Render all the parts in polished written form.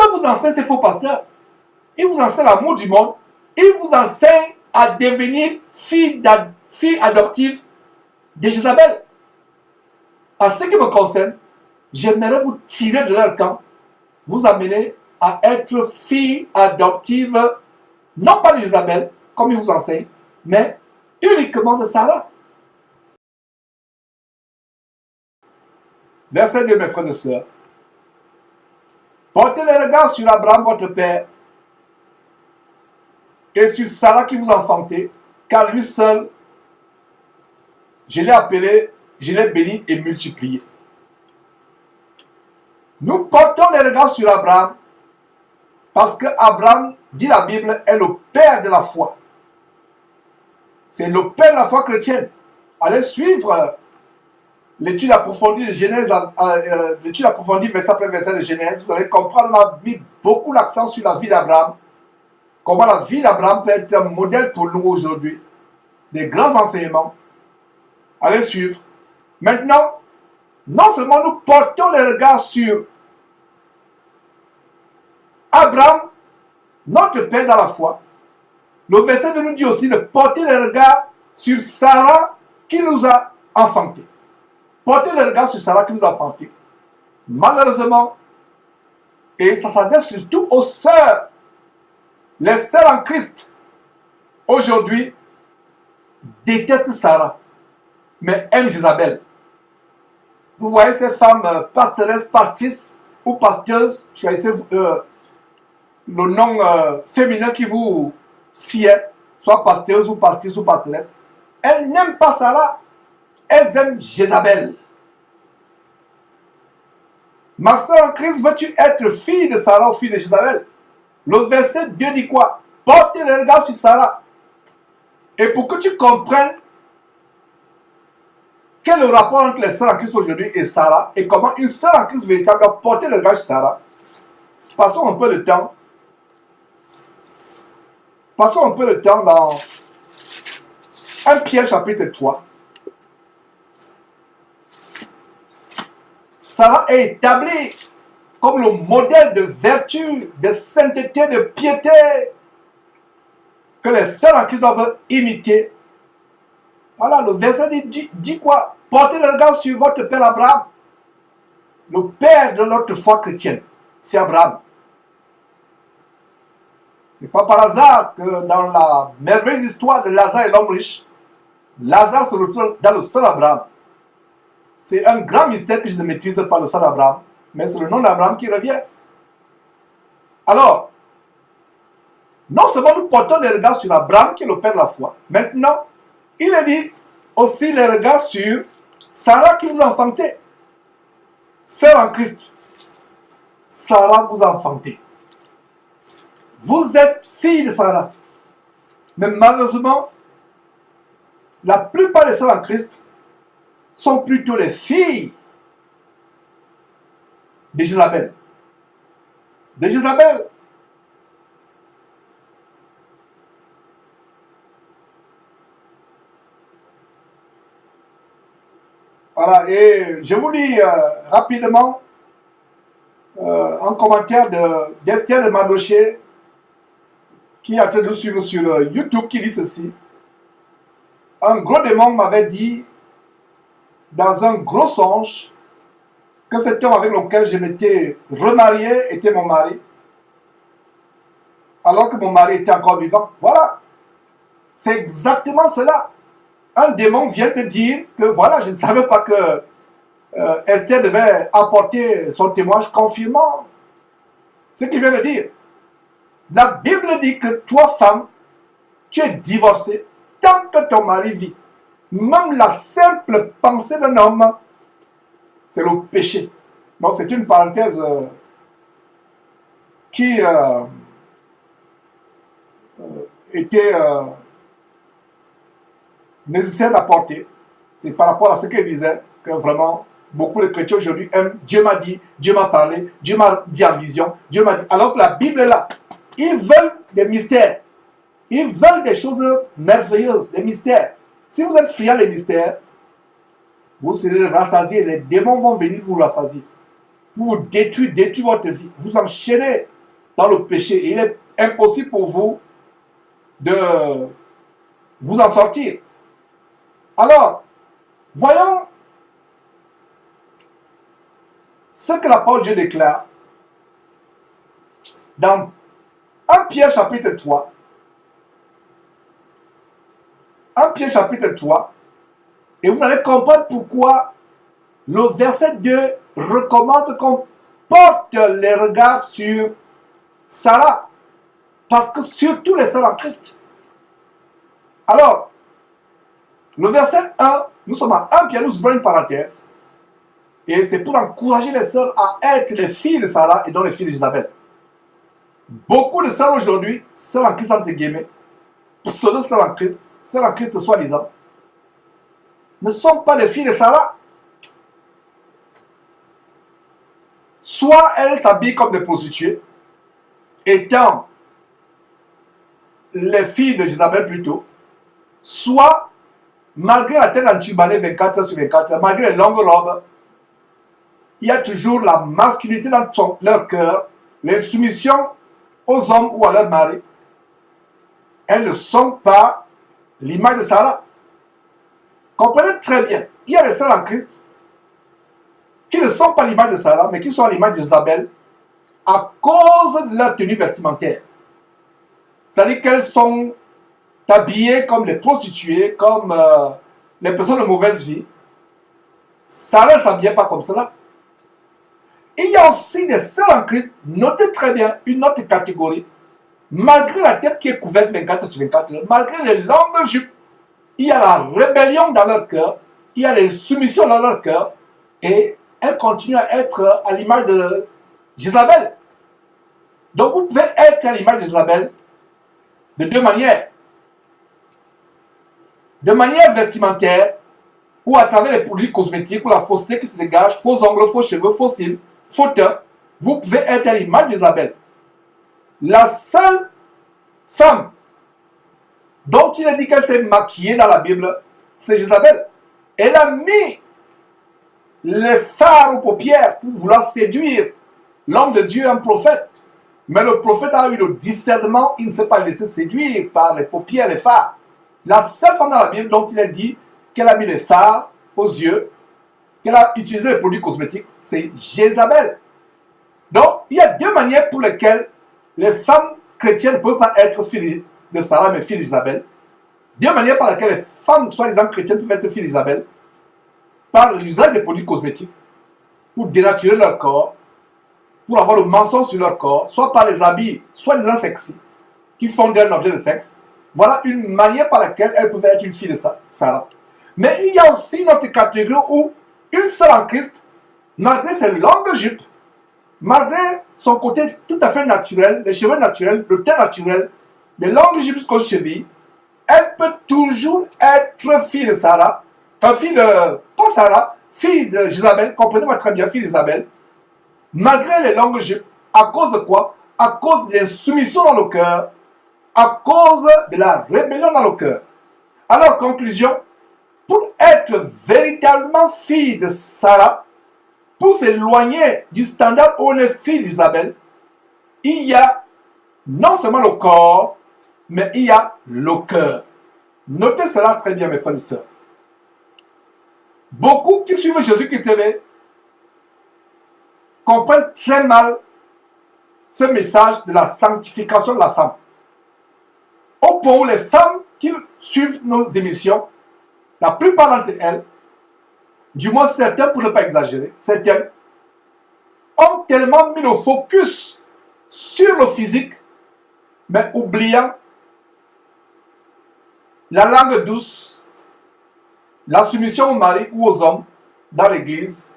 vous enseigne ces faux pasteurs? Ils vous enseignent l'amour du monde. Ils vous enseignent à devenir fille adoptive de Jézabel. En ce qui me concerne, j'aimerais vous tirer de leur camp, vous amener à être fille adoptive, non pas de Jézabel, comme ils vous enseignent, mais uniquement de Sarah. Verset 2, mes frères et sœurs. Portez les regards sur Abraham, votre père, et sur Sarah qui vous a enfanté, car lui seul, je l'ai appelé, je l'ai béni et multiplié. Nous portons les regards sur Abraham, parce que Abraham, dit la Bible, est le père de la foi. C'est le père de la foi chrétienne. Allez suivre l'étude approfondie de Genèse, l'étude approfondie verset après verset de Genèse. Vous allez comprendre, on a mis beaucoup l'accent sur la vie d'Abraham. Comment la vie d'Abraham peut être un modèle pour nous aujourd'hui. Des grands enseignements. Allez suivre. Maintenant, non seulement nous portons les regards sur Abraham, notre père dans la foi, le verset nous dit aussi de porter les regards sur Sarah qui nous a enfantés. Porter les regards sur Sarah qui nous a enfantés. Malheureusement, et ça s'adresse surtout aux sœurs, les sœurs en Christ, aujourd'hui, détestent Sarah, mais aiment Jézabel. Vous voyez ces femmes pastoresses, pastrices ou pasteuses, choisissez le nom féminin qui vous sied, soit pasteuse ou pastrice ou pastoresse. Elles n'aiment pas Sarah, elles aiment Jézabel. Ma soeur en Christ, veux-tu être fille de Sarah ou fille de Jézabel? Le verset 2 dit quoi? Portez le regard sur Sarah. Et pour que tu comprennes quel est le rapport entre les sœurs en Christ aujourd'hui et Sarah, et comment une sœur en Christ véritable doit porter le regard sur Sarah, passons un peu de temps. Passons un peu de temps dans 1 Pierre chapitre 3. Sarah est établie comme le modèle de vertu, de sainteté, de piété que les sœurs en Christ doivent imiter. Voilà, le verset dit quoi? Portez le regard sur votre père Abraham. Le père de notre foi chrétienne, c'est Abraham. Ce n'est pas par hasard que dans la merveilleuse histoire de Lazare et l'homme riche, Lazare se retrouve dans le sang d'Abraham. C'est un grand mystère que je ne maîtrise pas, le sang d'Abraham, mais c'est le nom d'Abraham qui revient. Alors, non seulement nous portons les regards sur Abraham, qui est le père de la foi, maintenant, il est dit aussi les regards sur Sarah qui vous a enfanté. Sœur en Christ, Sarah vous a enfanté. Vous êtes fille de Sarah. Mais malheureusement, la plupart des sœurs en Christ sont plutôt les filles de Jézabel. De Jézabel. Voilà, et je vous lis rapidement un commentaire d'Esther de Madoché qui est en train de nous suivre sur YouTube, qui dit ceci. Un gros démon m'avait dit dans un gros songe que cet homme avec lequel je m'étais remarié était mon mari, alors que mon mari était encore vivant. Voilà, c'est exactement cela. Un démon vient te dire que voilà, je ne savais pas que Esther devait apporter son témoignage confirmant ce qu'il vient de dire. La Bible dit que toi, femme, tu es divorcée tant que ton mari vit. Même la simple pensée d'un homme, c'est le péché. Donc c'est une parenthèse qui était nécessaire d'apporter. C'est par rapport à ce qu'il disait que vraiment beaucoup de chrétiens aujourd'hui aiment Dieu m'a dit, Dieu m'a parlé, Dieu m'a dit en vision, Dieu m'a dit. Alors que la Bible est là. Ils veulent des mystères. Ils veulent des choses merveilleuses, des mystères. Si vous êtes friand des mystères, vous serez rassasiés. Les démons vont venir vous rassasier. Vous détruire votre vie. Vous enchaîner dans le péché. Il est impossible pour vous de vous en sortir. Alors, voyons ce que la parole de Dieu déclare dans 1 Pierre chapitre 3. 1 Pierre chapitre 3. Et vous allez comprendre pourquoi le verset 2 recommande qu'on porte les regards sur Sarah. Parce que surtout les sœurs en Christ. Alors, le verset 1, nous sommes à 1 Pierre, nous ouvrons une parenthèse. Et c'est pour encourager les sœurs à être les filles de Sarah et non les filles d'Isabelle. Beaucoup de sœurs aujourd'hui, sœurs en Christ entre guillemets, pseudo-sœurs en Christ soi-disant, ne sont pas les filles de Sarah. Soit elles s'habillent comme des prostituées, étant les filles de Isabelle plutôt, soit, malgré la tête en tubalé 24 heures sur 24 heures, malgré les longues robes, il y a toujours la masculinité dans leur cœur, les soumissions aux hommes ou à leur mari. Elles ne sont pas l'image de Sarah. Comprenez très bien, il y a des sœurs en Christ qui ne sont pas l'image de Sarah, mais qui sont l'image d'Isabelle à cause de leur tenue vestimentaire. C'est-à-dire qu'elles sont habillées comme les prostituées, comme les personnes de mauvaise vie. Sarah ne s'habillait pas comme cela. Il y a aussi des sœurs en Christ, notez très bien une autre catégorie, malgré la tête qui est couverte 24 sur 24 heures, malgré les longues jupes, il y a la rébellion dans leur cœur, il y a les soumissions dans leur cœur, et elles continuent à être à l'image de Jézabel. Donc vous pouvez être à l'image d'Isabelle de deux manières. De manière vestimentaire, ou à travers les produits cosmétiques, ou la fausseté qui se dégage, faux ongles, faux cheveux, faux cils, faux teint, vous pouvez être à l'image d'Isabelle. La seule femme dont il est dit qu'elle s'est maquillée dans la Bible, c'est Jézabel. Elle a mis les fards aux paupières pour vouloir séduire l'homme de Dieu, un prophète. Mais le prophète a eu le discernement, il ne s'est pas laissé séduire par les paupières, les fards. La seule femme dans la Bible dont il est dit qu'elle a mis les fards aux yeux, qu'elle a utilisé les produits cosmétiques, c'est Jézabel. Donc, il y a deux manières pour lesquelles les femmes chrétiennes ne peuvent pas être filles de Sarah, mais filles d'Isabelle. Deux manières par lesquelles les femmes, soi-disant chrétiennes, peuvent être filles d'Isabelle. Par l'usage des produits cosmétiques, pour dénaturer leur corps, pour avoir le mensonge sur leur corps, soit par les habits, soi-disant sexy, qui font d'elles un objet de sexe. Voilà une manière par laquelle elles peuvent être une fille de Sarah. Mais il y a aussi une autre catégorie où une seule en Christ, malgré ses longues jupes, malgré son côté tout à fait naturel, les cheveux naturels, le teint naturel, les longues jupes jusqu'aux chevilles, elle peut toujours être fille de Sarah, fille de, pas Sarah, fille de Jézabel, comprenez-moi très bien, fille d'Isabelle, malgré les longues jupes. À cause de quoi? À cause des soumissions dans le cœur, à cause de la rébellion dans le cœur. Alors, conclusion, pour être véritablement fille de Sarah, pour s'éloigner du standard où on est fille d'Isabelle, il y a non seulement le corps, mais il y a le cœur. Notez cela très bien, mes frères et sœurs. Beaucoup qui suivent Jésus-Christ TV comprennent très mal ce message de la sanctification de la femme. Au point où les femmes qui suivent nos émissions, la plupart d'entre elles, du moins certaines pour ne pas exagérer, certaines, ont tellement mis le focus sur le physique, mais oubliant la langue douce, la soumission au mari ou aux hommes dans l'église,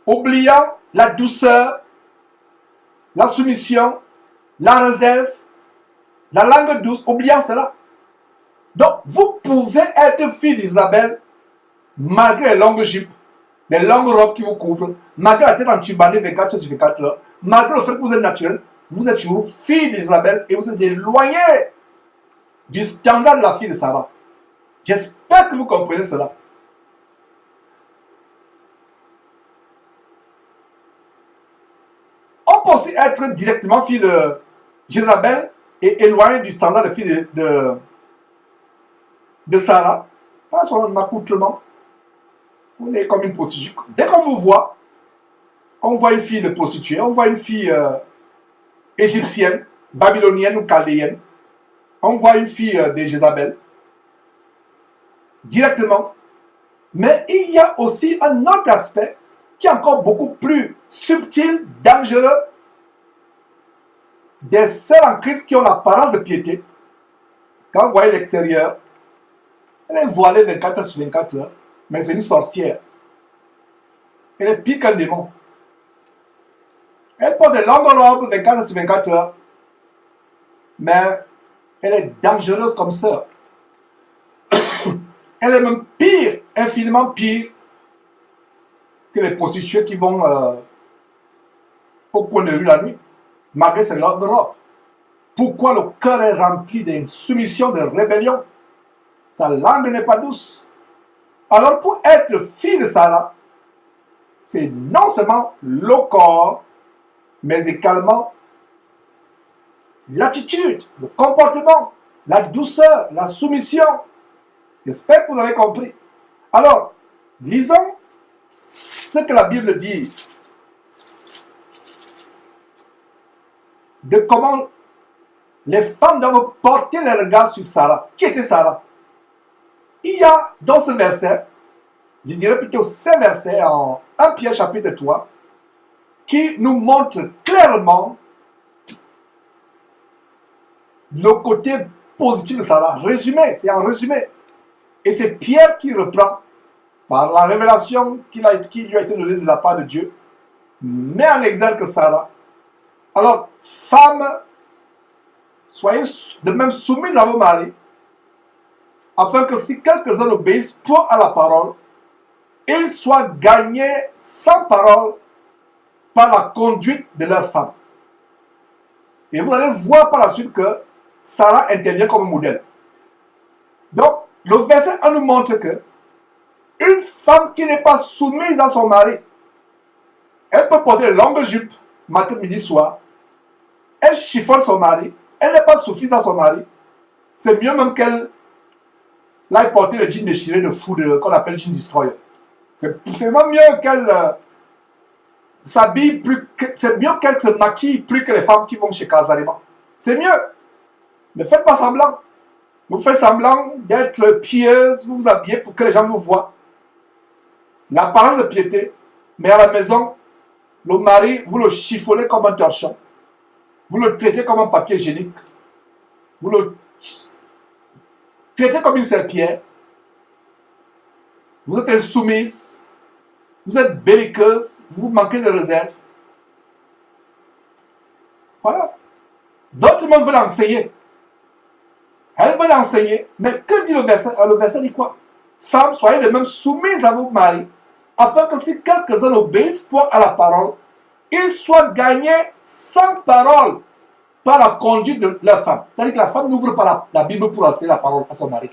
oubliant la douceur, la soumission, la réserve, la langue douce, oubliant cela. Donc, vous pouvez être fille d'Isabelle malgré les longues jupes, les longues robes qui vous couvrent, malgré la tête en turbannée 24 sur 24 heures, malgré le fait que vous êtes naturel, vous êtes toujours fille d'Isabelle et vous êtes éloigné du standard de la fille de Sarah. J'espère que vous comprenez cela. On peut aussi être directement fille de Jézabel et éloignée du standard de fille de Sarah, par son accoutrement. On est comme une prostituée. Dès qu'on vous voit, on voit une fille de prostituée, on voit une fille égyptienne, babylonienne ou chaldéenne, on voit une fille de Jézabel, directement. Mais il y a aussi un autre aspect qui est encore beaucoup plus subtil, dangereux, des sœurs en Christ qui ont l'apparence de piété. Quand vous voyez l'extérieur, elle est voilée 24 heures sur 24 heures, mais c'est une sorcière. Elle est pire qu'un démon. Elle porte de longues robes 24 heures sur 24 heures, mais elle est dangereuse comme sœur. Elle est même pire, infiniment pire, que les prostituées qui vont au point de vue la nuit, malgré ses longues robes. Pourquoi le cœur est rempli d'insoumission, de rébellion? Sa langue n'est pas douce. Alors pour être fille de Sarah, c'est non seulement le corps, mais également l'attitude, le comportement, la douceur, la soumission. J'espère que vous avez compris. Alors, lisons ce que la Bible dit de comment les femmes doivent porter les regards sur Sarah. Qui était Sarah? Il y a dans ce verset, je dirais plutôt ces versets en 1 Pierre chapitre 3, qui nous montrent clairement le côté positif de Sarah. Résumé, c'est un résumé. Et c'est Pierre qui reprend, par la révélation qui lui a été donnée de la part de Dieu, met en exergue Sarah. Alors, femmes, soyez de même soumises à vos maris, afin que si quelques-uns obéissent peu à la parole, ils soient gagnés sans parole par la conduite de leur femme. Et vous allez voir par la suite que Sarah intervient comme modèle. Donc, le verset 1 nous montre que une femme qui n'est pas soumise à son mari, elle peut porter de longues jupes, matin, midi, soir. Elle chiffonne son mari. Elle n'est pas soumise à son mari. C'est mieux même qu'elle aille porter le jean déchiré de fou qu'on appelle jean destroyer. C'est même mieux qu'elle s'habille plus. C'est mieux qu'elle se maquille plus que les femmes qui vont chez Casarima. C'est mieux. Ne faites pas semblant. Vous faites semblant d'être pieuse, vous vous habillez pour que les gens vous voient. L'apparence de piété, mais à la maison, le mari, vous le chiffonnez comme un torchon. Vous le traitez comme un papier hygiénique. Vous le traitez comme une serpillière. Vous êtes insoumise. Vous êtes belliqueuse. Vous manquez de réserve. Voilà. D'autres monde veulent enseigner. Elle veut l'enseigner, mais que dit le verset? Le verset dit quoi? Femmes, soyez de même soumises à vos maris, afin que si quelques-uns obéissent point à la parole, ils soient gagnés sans parole par la conduite de leur femme. C'est-à-dire que la femme n'ouvre pas la Bible pour enseigner la parole à son mari.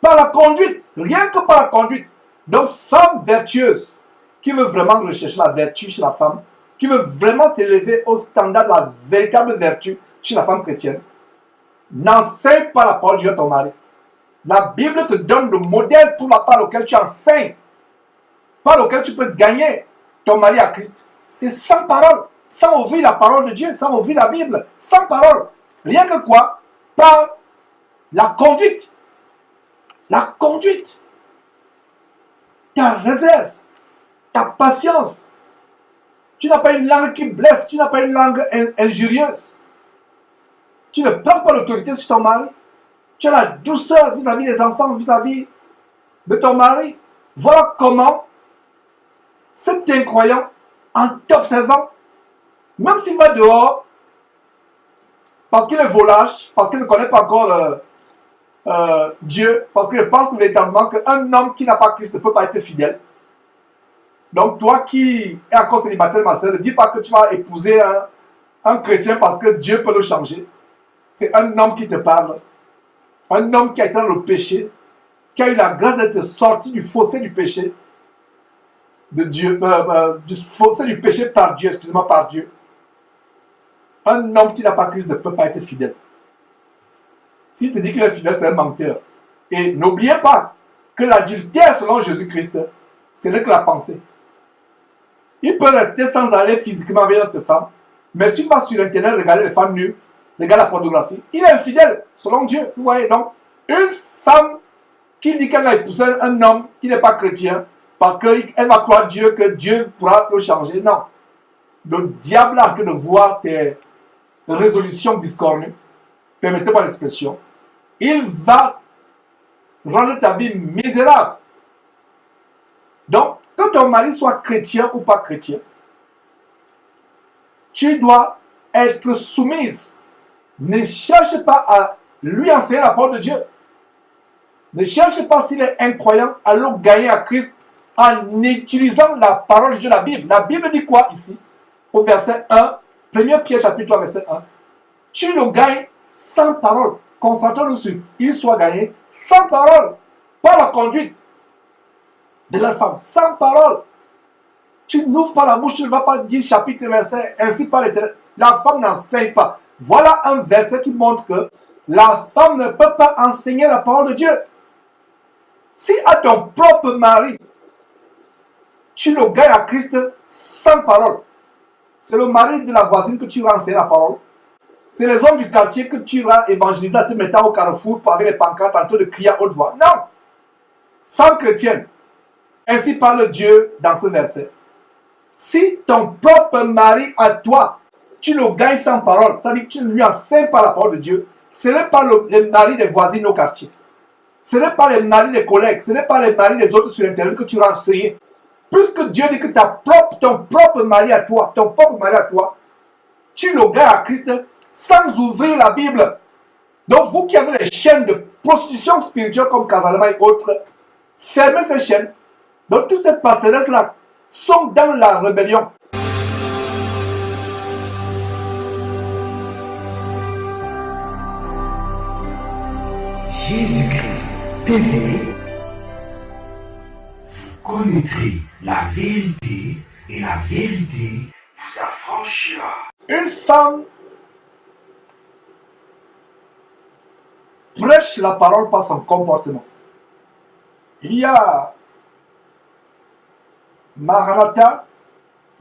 Par la conduite, rien que par la conduite. Donc, femme vertueuse, qui veut vraiment rechercher la vertu chez la femme, qui veut vraiment s'élever au standard de la véritable vertu chez la femme chrétienne, n'enseigne pas la parole de Dieu à ton mari. La Bible te donne le modèle pour la part auquel tu enseignes, par lequel tu peux gagner ton mari à Christ. C'est sans parole, sans ouvrir la parole de Dieu, sans ouvrir la Bible, sans parole. Rien que quoi? Par la conduite. La conduite. Ta réserve, ta patience. Tu n'as pas une langue qui blesse, tu n'as pas une langue injurieuse. Tu ne prends pas l'autorité sur ton mari. Tu as la douceur vis-à-vis des enfants, vis-à-vis de ton mari. Voilà comment cet incroyant, en t'observant, même s'il va dehors, parce qu'il est volage, parce qu'il ne connaît pas encore Dieu, parce qu'il pense véritablement qu'un homme qui n'a pas Christ ne peut pas être fidèle. Donc toi qui es encore célibataire, ma soeur, ne dis pas que tu vas épouser un chrétien parce que Dieu peut le changer. C'est un homme qui te parle. Un homme qui a été dans le péché, qui a eu la grâce d'être sorti du fossé du péché. de Dieu, du péché par Dieu, excusez-moi, par Dieu. Un homme qui n'a pas Christ ne peut pas être fidèle. S'il te dit qu'il est fidèle, c'est un menteur. Et n'oubliez pas que l'adultère selon Jésus-Christ, ce n'est que la pensée. Il peut rester sans aller physiquement avec notre femme, mais s'il va sur Internet regarder les femmes nues, regarder la pornographie, il est infidèle selon Dieu. Vous voyez, donc, une femme qui dit qu'elle va épouser un homme qui n'est pas chrétien, parce qu'elle va croire Dieu, que Dieu pourra le changer. Non. Le diable a en train de voir tes résolutions biscornues, permettez-moi l'expression. Il va rendre ta vie misérable. Donc, que ton mari soit chrétien ou pas chrétien, tu dois être soumise. Ne cherche pas à lui enseigner la parole de Dieu. Ne cherche pas s'il est incroyant à le gagner à Christ en utilisant la parole de Dieu, la Bible. La Bible dit quoi ici? Au verset 1, 1 Pierre chapitre 3, verset 1. Tu le gagnes sans parole. Concentrons-nous sur il soit gagné sans parole. Pas la conduite de la femme, sans parole. Tu n'ouvres pas la bouche, tu ne vas pas dire chapitre et verset, ainsi par l'Éternel. La femme n'enseigne pas. Voilà un verset qui montre que la femme ne peut pas enseigner la parole de Dieu. Si à ton propre mari, tu le gagnes à Christ sans parole, c'est le mari de la voisine que tu vas enseigner la parole. C'est les hommes du quartier que tu vas évangéliser en te mettant au carrefour avec les pancartes en train de crier à haute voix. Non! Femme chrétienne, ainsi parle Dieu dans ce verset. Si ton propre mari à toi, tu le gagnes sans parole, c'est-à-dire que tu ne lui enseignes pas la parole de Dieu, ce n'est pas le mari des voisines au quartier. Ce n'est pas les maris des collègues, ce n'est pas les maris des autres sur Internet que tu vas enseigner. Puisque Dieu dit que ton propre mari à toi, tu le gagnes à Christ sans ouvrir la Bible. Donc vous qui avez les chaînes de prostitution spirituelle comme Casalama et autres, fermez ces chaînes. Donc toutes ces pasteresses-là sont dans la rébellion. Jésus-Christ TV, vous connaîtrez la vérité et la vérité vous affranchira. Une femme prêche la parole par son comportement. Il y a Maranatha,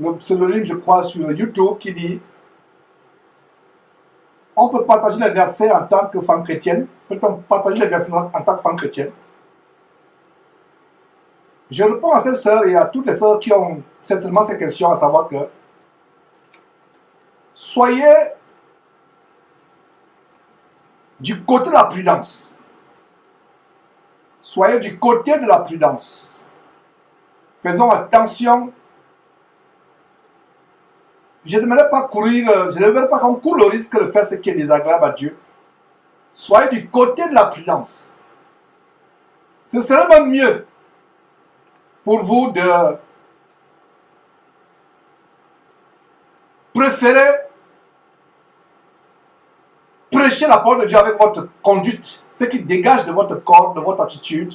le pseudonyme je crois sur YouTube, qui dit on peut partager les versets en tant que femme chrétienne. Peut-on partager les versets en tant que femme chrétienne? Je réponds à cette sœur et à toutes les sœurs qui ont certainement ces questions, à savoir que soyez du côté de la prudence. Soyez du côté de la prudence. Faisons attention. Je n'aimerais pas qu'on court le risque de faire ce qui est désagréable à Dieu. Soyez du côté de la prudence. Ce serait même mieux pour vous de préférer prêcher la parole de Dieu avec votre conduite, ce qui dégage de votre corps, de votre attitude.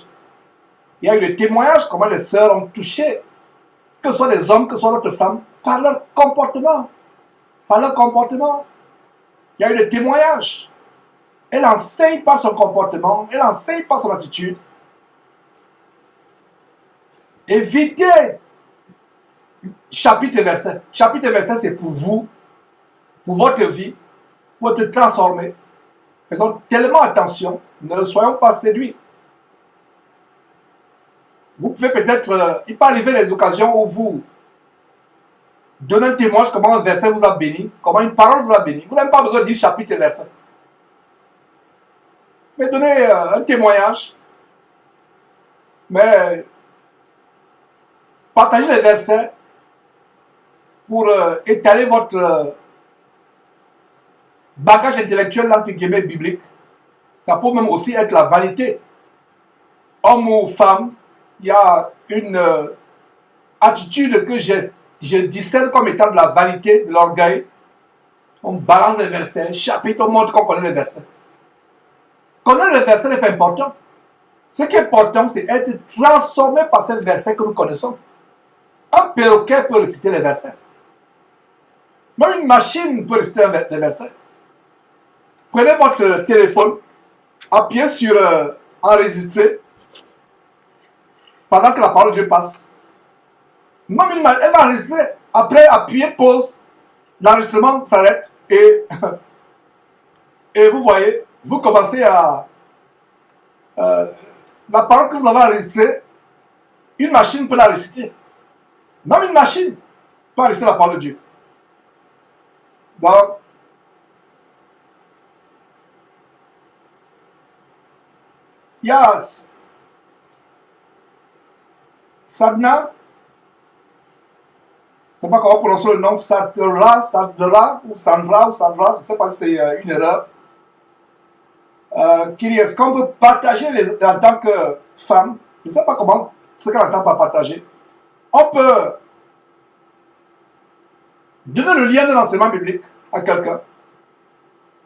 Il y a eu des témoignages, comment les sœurs ont touché, que ce soit des hommes, que ce soit d'autres femmes, par leur comportement. Par leur comportement. Il y a eu des témoignages. Elle enseigne par son comportement, elle enseigne par son attitude. Évitez chapitre et verset. Chapitre et verset, c'est pour vous, pour votre vie, pour te transformer. Faisons tellement attention, ne soyons pas séduits. Vous pouvez peut-être, il peut arriver les occasions où vous donnez un témoignage, comment un verset vous a béni, comment une parole vous a béni. Vous n'avez pas besoin de dire chapitre et verset. Vous pouvez donner un témoignage, mais partagez les versets pour étaler votre bagage intellectuel, entre guillemets, biblique. Ça peut même aussi être la vanité. Homme ou femme, il y a une attitude que je discerne comme étant de la vanité, de l'orgueil. On balance les versets, chapitre, on montre qu'on connaît les versets. Connaître les versets n'est pas important. Ce qui est important, c'est être transformé par ces versets que nous connaissons. Un perroquet peut réciter les versets. Même une machine peut réciter des versets. Prenez votre téléphone, appuyez sur enregistrer pendant que la parole de Dieu passe. Même une machine, elle va enregistrer. Après, appuyez pause. L'enregistrement s'arrête et, et vous voyez, vous commencez à... la parole que vous avez enregistrée, une machine peut la réciter. Même une machine peut réciter la parole de Dieu. Donc, il y a Sadna, je ne sais pas comment prononcer le nom, Sadra, ou Sandra, je ne sais pas si c'est une erreur, qui dit, est-ce qu'on peut partager en tant que femme, je ne sais pas comment, ce qu'elle entend par partager, on peut donner le lien de l'enseignement biblique à quelqu'un.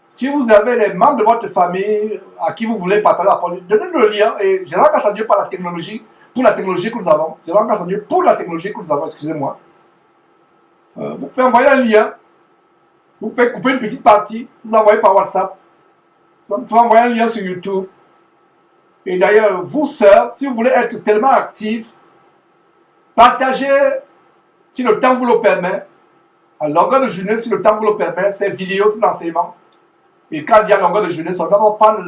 Si vous avez les membres de votre famille à qui vous voulez partager la parole, donnez le lien et je rends grâce à Dieu par la technologie, pour la technologie que nous avons. Je rends grâce à Dieu pour la technologie que nous avons, excusez-moi. Vous pouvez envoyer un lien, vous pouvez couper une petite partie, vous envoyez par WhatsApp, vous pouvez envoyer un lien sur YouTube. Et d'ailleurs, vous sœurs, si vous voulez être tellement actifs, partagez, si le temps vous le permet, à longueur de journée, si le temps vous le permet, ces vidéos, ces enseignements. Et quand il y a longueur de journée, ça doit prendre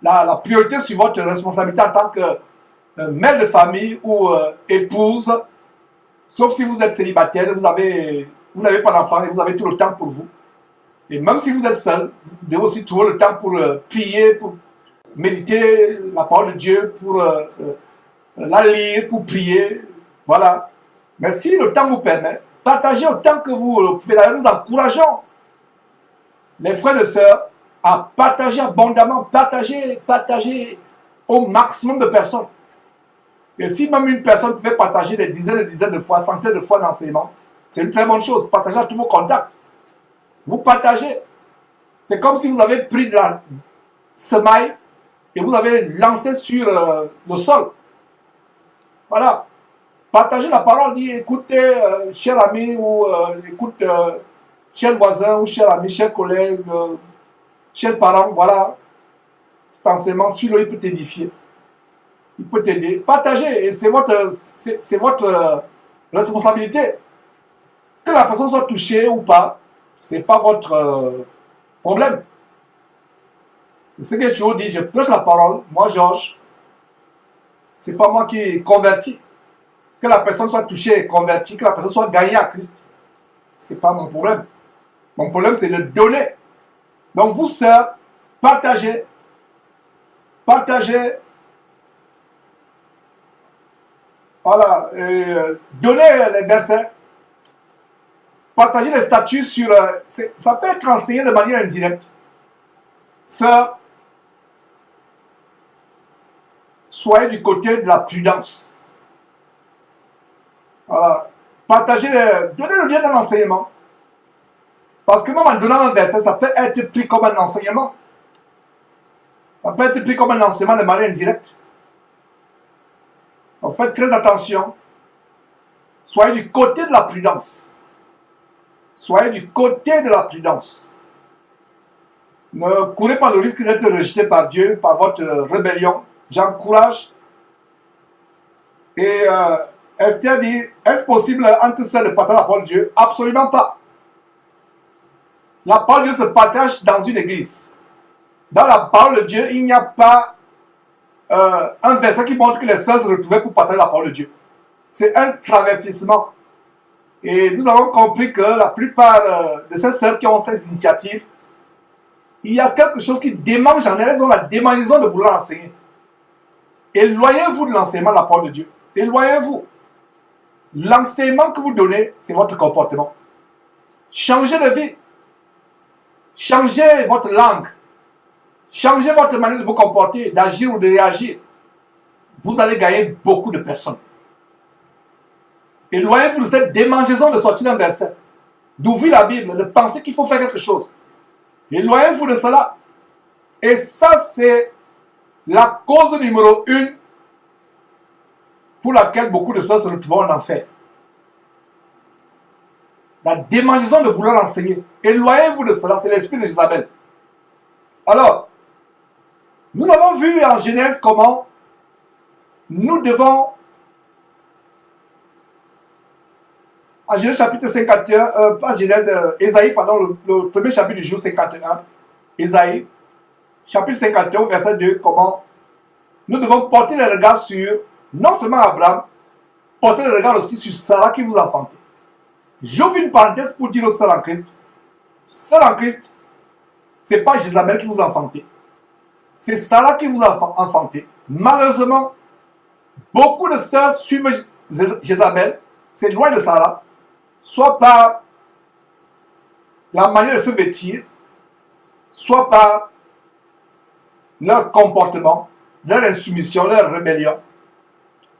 la priorité sur votre responsabilité en tant que mère de famille ou épouse. Sauf si vous êtes célibataire, vous n'avez pas d'enfant et vous avez tout le temps pour vous. Et même si vous êtes seul, vous devez aussi trouver le temps pour prier, pour méditer la parole de Dieu, pour la lire, pour prier. Voilà. Mais si le temps vous permet, partagez autant que vous pouvez. D'ailleurs, nous encourageons les frères et sœurs à partager abondamment, partager au maximum de personnes. Et si même une personne pouvait partager des dizaines et dizaines de fois, centaines de fois l'enseignement, c'est une très bonne chose. Partagez à tous vos contacts. Vous partagez. C'est comme si vous avez pris de la semaille et vous avez lancé sur le sol. Voilà. Partagez la parole, dit écoutez, cher ami, ou écoute, cher voisin, ou cher ami, cher collègue, cher parent, voilà. Cet enseignement, celui-là, il peut t'édifier. Il peut t'aider. Partagez, et c'est votre responsabilité. Que la personne soit touchée ou pas, ce n'est pas votre problème. C'est ce que je vous dis, je prêche la parole, moi Georges, ce n'est pas moi qui convertis. Que la personne soit touchée et convertie, que la personne soit gagnée à Christ, ce n'est pas mon problème. Mon problème, c'est de donner. Donc vous, sœurs, partagez. Voilà, donnez les versets. Partagez les statuts sur... ça peut être enseigné de manière indirecte. Sœurs, soyez du côté de la prudence. Voilà. Partagez, donnez le lien d'un enseignement. Parce que même en donnant un verset, ça peut être pris comme un enseignement. Ça peut être pris comme un enseignement de manière indirecte. Donc faites très attention. Soyez du côté de la prudence. Soyez du côté de la prudence. Ne courez pas le risque d'être rejeté par Dieu, par votre rébellion. J'encourage. Et Esther dit, est-ce possible entre celles de partager la parole de Dieu? Absolument pas. La parole de Dieu se partage dans une église. Dans la parole de Dieu, il n'y a pas un verset qui montre que les sœurs se retrouvaient pour partager la parole de Dieu. C'est un travestissement. Et nous avons compris que la plupart de ces sœurs qui ont ces initiatives, il y a quelque chose qui démange en elles. Elles ont la démangeaison de vouloir enseigner. Éloignez-vous de l'enseignement de la parole de Dieu. Éloignez-vous. L'enseignement que vous donnez, c'est votre comportement. Changez de vie. Changez votre langue. Changez votre manière de vous comporter, d'agir ou de réagir. Vous allez gagner beaucoup de personnes. Éloignez-vous de cette démangeaison de sortir d'un verset, d'ouvrir la Bible, de penser qu'il faut faire quelque chose. Éloignez-vous de cela. Et ça, c'est la cause numéro 1 pour laquelle beaucoup de sœurs se retrouvent en enfer. La démangeaison de vouloir enseigner. Éloignez-vous de cela, c'est l'esprit de Jézabel. Alors, nous avons vu en Genèse comment nous devons, en Genèse chapitre 51, pas Genèse, Ésaïe, pardon, le premier chapitre du jour 51, Ésaïe, chapitre 51, verset 2, comment nous devons porter le regard sur, non seulement Abraham, porter le regard aussi sur Sarah qui vous a enfanté. J'ouvre une parenthèse pour dire aux sœurs en Christ, sœurs en Christ, ce n'est pas Jézabel qui vous a enfanté, c'est Sarah qui vous a enfanté. Malheureusement, beaucoup de sœurs suivent Jézabel, s'éloignent de Sarah, soit par la manière de se vêtir, soit par leur comportement, leur insoumission, leur rébellion.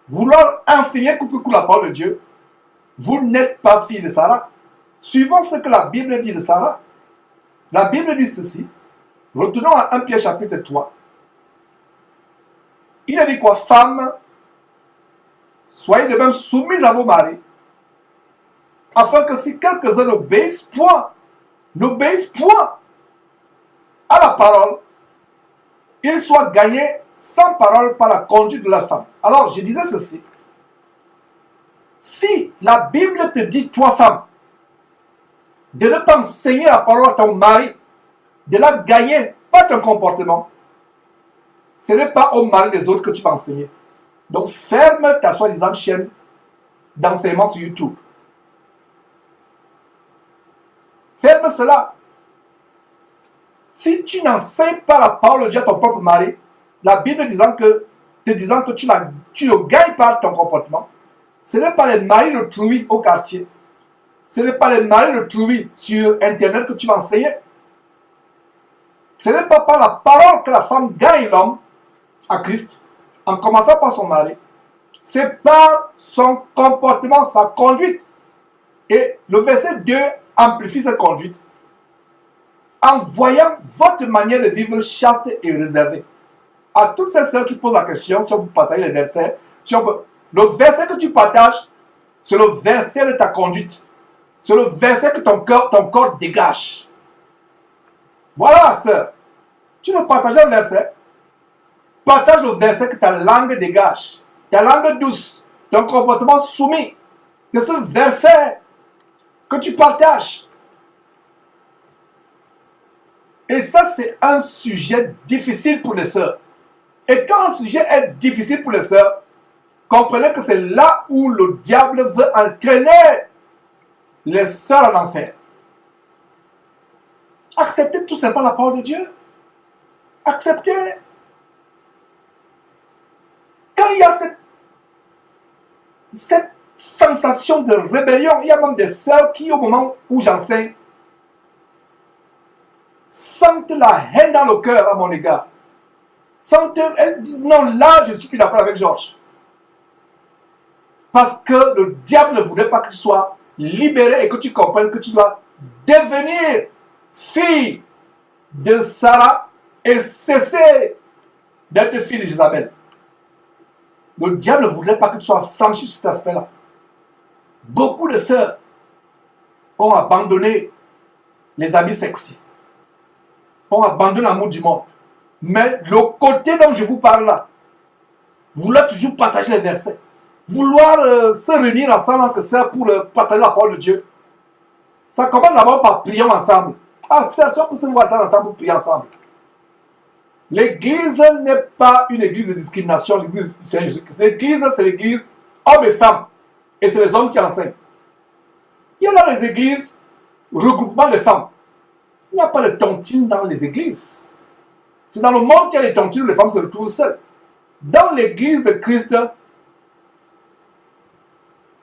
Vouloir enseigner coup la parole de Dieu, vous n'êtes pas fille de Sarah. Suivant ce que la Bible dit de Sarah, la Bible dit ceci. Retournons à 1 Pierre chapitre 3. Il a dit quoi? Femmes, soyez de même soumises à vos maris, afin que si quelques-uns n'obéissent point à la parole, ils soient gagnés sans parole par la conduite de la femme. Alors, je disais ceci. Si la Bible te dit, toi femme, de ne pas enseigner la parole à ton mari, de la gagner par ton comportement, ce n'est pas au mari des autres que tu vas enseigner. Donc, ferme ta soi-disant chaîne d'enseignement sur YouTube. Ferme cela. Si tu n'enseignes pas la parole de Dieu à ton propre mari, la Bible te disant que tu ne gagnes pas ton comportement, ce n'est pas les maris de trouille au quartier. Ce n'est pas les maris de trouille sur Internet que tu vas enseigner. Ce n'est pas par la parole que la femme gagne l'homme à Christ, en commençant par son mari. C'est par son comportement, sa conduite. Et le verset 2 amplifie cette conduite en voyant votre manière de vivre chaste et réservée. À toutes ces sœurs qui posent la question, si on peut partager les versets, le verset que tu partages, c'est le verset de ta conduite. C'est le verset que ton corps dégage. Voilà, sœur. Tu veux partager un verset, partage le verset que ta langue dégage. Ta langue douce, ton comportement soumis. C'est ce verset que tu partages. Et ça, c'est un sujet difficile pour les sœurs. Et quand un sujet est difficile pour les sœurs, comprenez que c'est là où le diable veut entraîner les sœurs en enfer. Acceptez tout simplement la parole de Dieu. Acceptez. Quand il y a cette sensation de rébellion, il y a même des sœurs qui, au moment où j'enseigne, sentent la haine dans le cœur à mon égard. Elles disent, non, là, je ne suis plus d'accord avec Georges. Parce que le diable ne voulait pas que tu sois libéré et que tu comprennes que tu dois devenir fille de Sarah et cesser d'être fille de Jézabel. Le diable ne voulait pas que tu sois franchi sur cet aspect-là. Beaucoup de sœurs ont abandonné les habits sexy, ont abandonné l'amour du monde. Mais le côté dont je vous parle là, vouloir toujours partager les versets, vouloir se réunir ensemble entre sœurs pour partager la parole de Dieu, ça commence d'abord par prier ensemble. Ah, sœurs, si on peut se voir dans le temps pour prier ensemble. L'église n'est pas une église de discrimination, l'église du Seigneur Jésus-Christ. L'église, c'est l'église hommes et femmes. Et c'est les hommes qui enseignent. Il y a dans les églises regroupement de femmes. Il n'y a pas de tontine dans les églises. C'est dans le monde qu'il y a des tontines où les femmes se retrouvent seules. Dans l'église de Christ,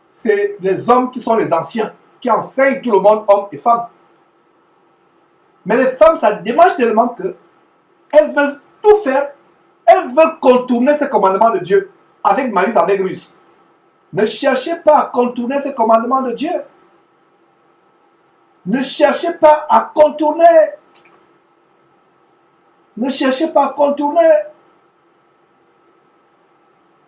c'est les hommes qui sont les anciens, qui enseignent tout le monde, hommes et femmes. Mais les femmes, ça démange tellement que elles veulent tout faire. Elles veulent contourner ces commandements de Dieu avec malice, avec ruse. Ne cherchez pas à contourner ces commandements de Dieu. Ne cherchez pas à contourner. Ne cherchez pas à contourner.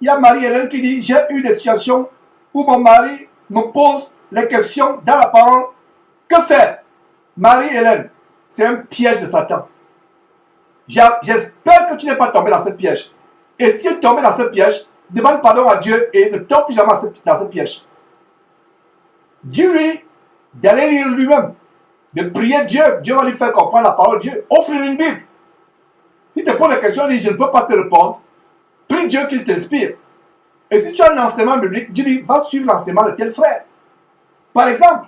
il y a Marie-Hélène qui dit, j'ai eu des situations où mon mari me pose les questions dans la parole. Que faire? Marie-Hélène, c'est un piège de Satan. J'espère que tu n'es pas tombé dans ce piège. Et si tu es tombé dans ce piège, demande pardon à Dieu et ne tombe plus jamais dans ce piège. Dis-lui d'aller lire lui-même, de prier Dieu. Dieu va lui faire comprendre la parole de Dieu. Offre-lui une Bible. Si tu te poses la question, dis je ne peux pas te répondre, prie Dieu qu'il t'inspire. Et si tu as un enseignement biblique, dis-lui va suivre l'enseignement de tel frère. Par exemple,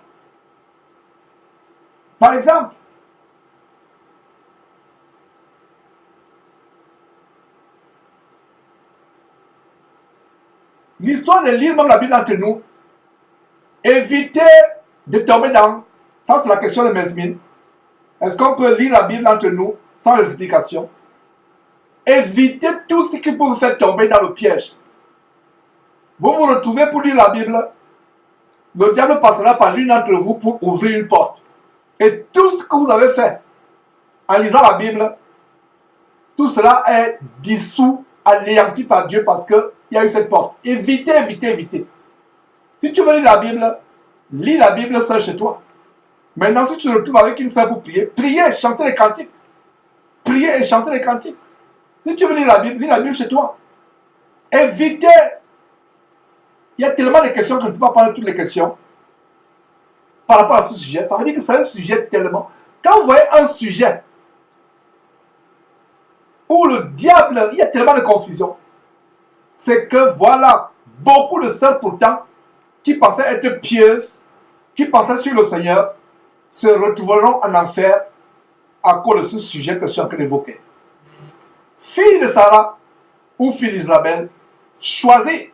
l'histoire de lire même la Bible entre nous, évitez de tomber dans, ça c'est la question de Mesmine, est-ce qu'on peut lire la Bible entre nous sans explication? Évitez tout ce qui peut vous faire tomber dans le piège. Vous vous retrouvez pour lire la Bible, le diable passera par l'une d'entre vous pour ouvrir une porte. Et tout ce que vous avez fait en lisant la Bible, tout cela est dissous, anéanti par Dieu parce qu'il y a eu cette porte. Évitez, évitez, évitez. Si tu veux lire lis la Bible seul chez toi. Maintenant, si tu te retrouves avec une sœur pour prier, priez, chantez les cantiques. Priez et chantez les cantiques. Si tu veux lire la Bible chez toi. Évitez. Il y a tellement de questions que je ne peux pas prendre toutes les questions par rapport à ce sujet. Ça veut dire que c'est un sujet tellement... Quand vous voyez un sujet où le diable, il y a tellement de confusion, c'est que voilà, beaucoup de sœurs pourtant, qui pensaient être pieuses, qui pensaient sur le Seigneur, se retrouveront en enfer à cause de ce sujet que je suis en train d'évoquer. Fille de Sarah ou fille d'Isabelle, choisis.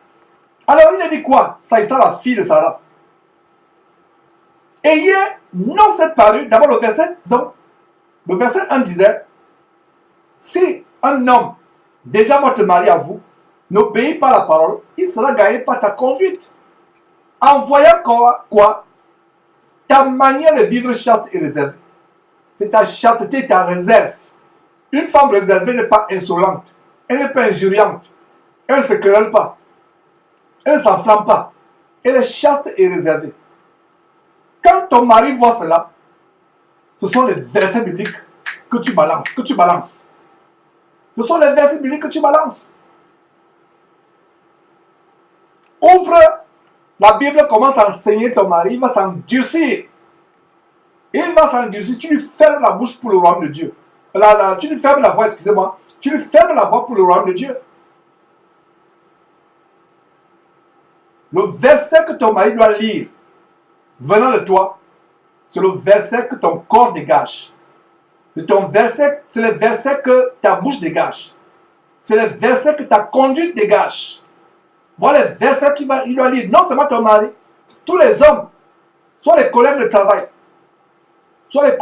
Alors il a dit quoi? Ça sera la fille de Sarah. Ayez non cette parure, d'abord le verset 1 disait, si un homme, déjà votre mari à vous, n'obéit pas à la parole, il sera gagné par ta conduite. En voyant quoi? Ta manière de vivre chaste et réservée. C'est ta chasteté, ta réserve. Une femme réservée n'est pas insolente, elle n'est pas injuriante, elle ne se querelle pas, elle ne s'enflamme pas, elle est chaste et réservée. Quand ton mari voit cela, ce sont les versets bibliques que tu balances. Ce sont les versets bibliques que tu balances. Ouvre la Bible, commence à enseigner ton mari, il va s'endurcir. Il va s'endurcir, tu lui fermes la bouche pour le royaume de Dieu. Tu lui fermes la voix, excusez-moi. Tu lui fermes la voix pour le royaume de Dieu. Le verset que ton mari doit lire, venant de toi, c'est le verset que ton corps dégage. C'est le verset que ta bouche dégage. C'est le verset que ta conduite dégage. Voilà les versets qu'il doit lire. Non seulement ton mari, tous les hommes, soit les collègues de travail, soit les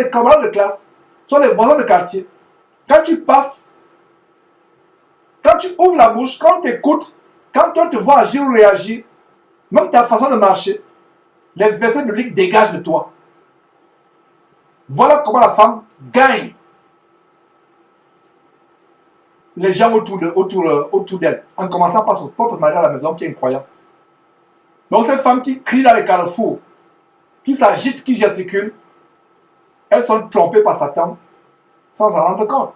camarades de classe, soit les voisins de quartier. Quand tu passes, quand tu ouvres la bouche, quand tu écoutes, quand on te voit agir ou réagir, même ta façon de marcher, les versets bibliques dégagent de toi. Voilà comment la femme gagne les gens autour d'elle, en commençant par son propre mari à la maison qui est incroyable. Donc ces femmes qui crient dans les carrefours, qui s'agitent, qui gesticulent, elles sont trompées par Satan sans s'en rendre compte.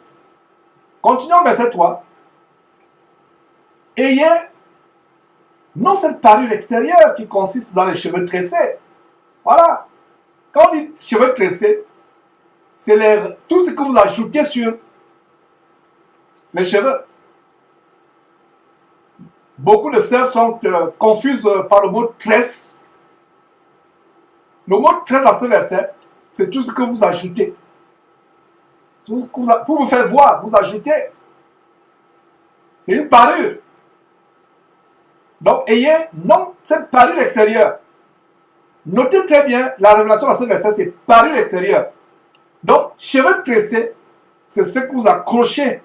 Continuons verset 3. Ayez non cette parure extérieure qui consiste dans les cheveux tressés. Voilà. Quand on dit cheveux tressés, c'est tout ce que vous ajoutez sur les cheveux. Beaucoup de sœurs sont confuses par le mot tresse. Le mot tresse dans ce verset, c'est tout ce que vous ajoutez. Pour vous faire voir, vous ajoutez. C'est une parure. Donc, ayez non cette parure extérieure. Notez très bien la révélation dans ce verset, c'est parure extérieure. Donc, cheveux tressés, c'est ce que vous accrochez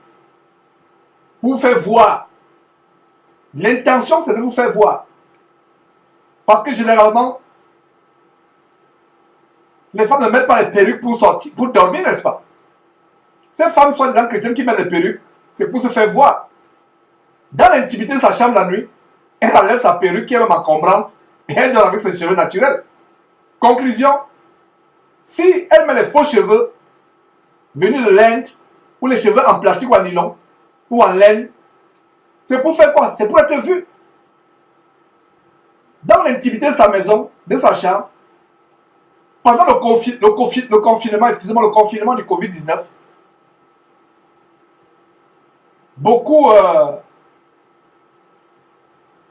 pour vous faire voir. L'intention, c'est de vous faire voir. Parce que généralement, les femmes ne mettent pas les perruques pour sortir, pour dormir, n'est-ce pas? Ces femmes, soi-disant chrétiennes qui mettent les perruques, c'est pour se faire voir. Dans l'intimité de sa chambre la nuit, elle enlève sa perruque qui est même encombrante et elle dort avec ses cheveux naturels. Conclusion, si elle met les faux cheveux venus de l'Inde ou les cheveux en plastique ou en nylon ou en laine, c'est pour faire quoi? C'est pour être vue. Dans l'intimité de sa maison, de sa chambre, pendant le confinement, excusez-moi, le confinement du Covid-19, beaucoup